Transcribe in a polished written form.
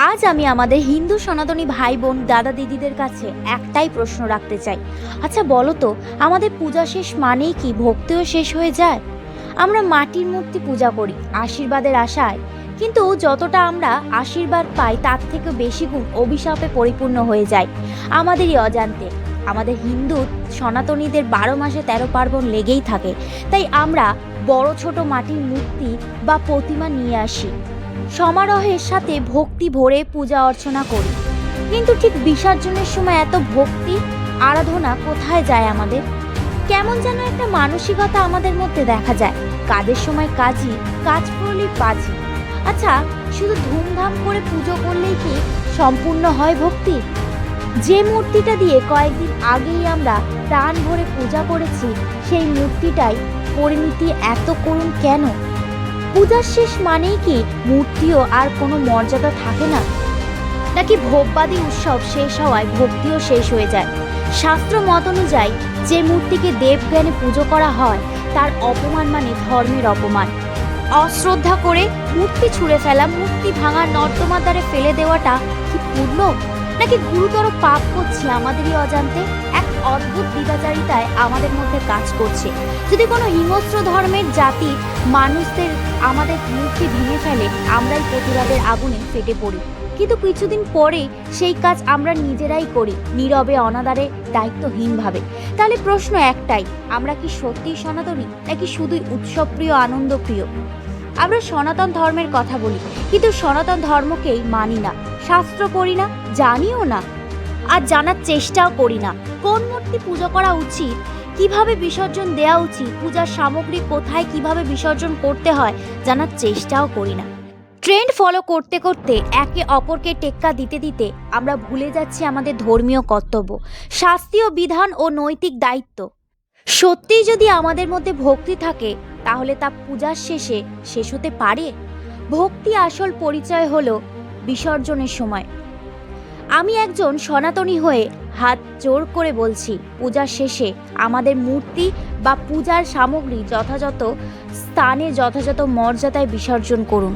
আজ আমি আমাদের হিন্দু সনাতনী ভাই বোন দাদা দিদিদের কাছে একটাই প্রশ্ন রাখতে চাই। আচ্ছা বলো তো, আমাদের পূজা শেষ মানেই কি ভক্তিও শেষ হয়ে যায়? আমরা মাটির মূর্তি পূজা করি আশীর্বাদের আশায়, কিন্তু যতটা আমরা আশীর্বাদ পাই তার থেকে বেশি গুণ অভিশাপে পরিপূর্ণ হয়ে যায় আমাদেরই অজান্তে। আমাদের হিন্দু সনাতনীদের 12 মাসে 13 পার্বণ লেগেই থাকে, তাই আমরা বড় ছোট মাটির মূর্তি বা প্রতিমা নিয়ে আসি, সমারোহের সাথে ভক্তি ভরে পূজা অর্চনা করি। কিন্তু ঠিক বিসর্জনের সময় এত ভক্তি আরাধনা কোথায় যায় আমাদের? কেমন যেন একটা মানসিকতা আমাদের মধ্যে দেখা যায়, কাজের সময় কাজই, কাজ করলেই বাজি। আচ্ছা, শুধু ধুমধাম করে পুজো করলেই কি সম্পূর্ণ হয় ভক্তি? যে মূর্তিটা দিয়ে কয়েকদিন আগেই আমরা প্রাণ ভরে পূজা করেছি, সেই মূর্তিটাই পরিণতি এত করুণ কেন? পূজার শেষ মানেই কি মূর্তিও আর কোনো মর্যাদা থাকে না? নাকি ভোগবাদী উৎসব শেষ হওয়ায় ভক্তিও শেষ হয়ে যায়? শাস্ত্র মত অনুযায়ী যে মূর্তিকে দেবজ্ঞানে পুজো করা হয় তার অপমান মানে ধর্মের অপমান। অশ্রদ্ধা করে মূর্তি ছুঁড়ে ফেলা, মূর্তি ভাঙার নর্দমার দ্বারে ফেলে দেওয়াটা কি পূর্ণ, নাকি গুরুতর পাপ করছি আমাদেরই অজান্তে? এক অদ্ভুত দ্বিধাচারিতায় আমাদের মধ্যে কাজ করছে। যদি কোনো হিংস্র ধর্মের জাতির মানুষদের আমাদের মূর্তি ভেঙে ফেলে, আমরাই প্রতিবাদের আগুনে ফেটে পড়ি, কিন্তু কিছুদিন পরে সেই কাজ আমরা নিজেরাই করি, নীরবে, অনাদারে, দায়িত্বহীনভাবে। তাহলে প্রশ্ন একটাই, আমরা কি সত্যিই সনাতনী, নাকি শুধুই উৎসবপ্রিয়, আনন্দপ্রিয়? আমরা সনাতন ধর্মের কথা বলি, কিন্তু সনাতন ধর্মকেই মানি না, শাস্ত্র পড়ি না, জানিও না, আর জানার চেষ্টাও করি না। কোন মূর্তি পুজো করা উচিত, কিভাবে বিসর্জন দেওয়া উচিত, পূজার সামগ্রী কোথায় কিভাবে বিসর্জন করতে হয় জানার চেষ্টাও করি না। ট্রেন্ড ফলো করতে করতে, একে অপরকে টেক্কা দিতে দিতে আমরা ভুলে যাচ্ছি আমাদের ধর্মীয় কর্তব্য, শাস্ত্রীয় বিধান ও নৈতিক দায়িত্ব। সত্যিই যদি আমাদের মধ্যে ভক্তি থাকে, তাহলে তা পূজার শেষে শেষ হতে পারে? ভক্তি আসল পরিচয় হলো বিসর্জনের সময়। আমি একজন সনাতনী হয়ে হাত জোর করে বলছি, পূজার শেষে আমাদের মূর্তি বা পূজার সামগ্রী যথাযথ স্থানে যথাযথ মর্যাদায় বিসর্জন করুন।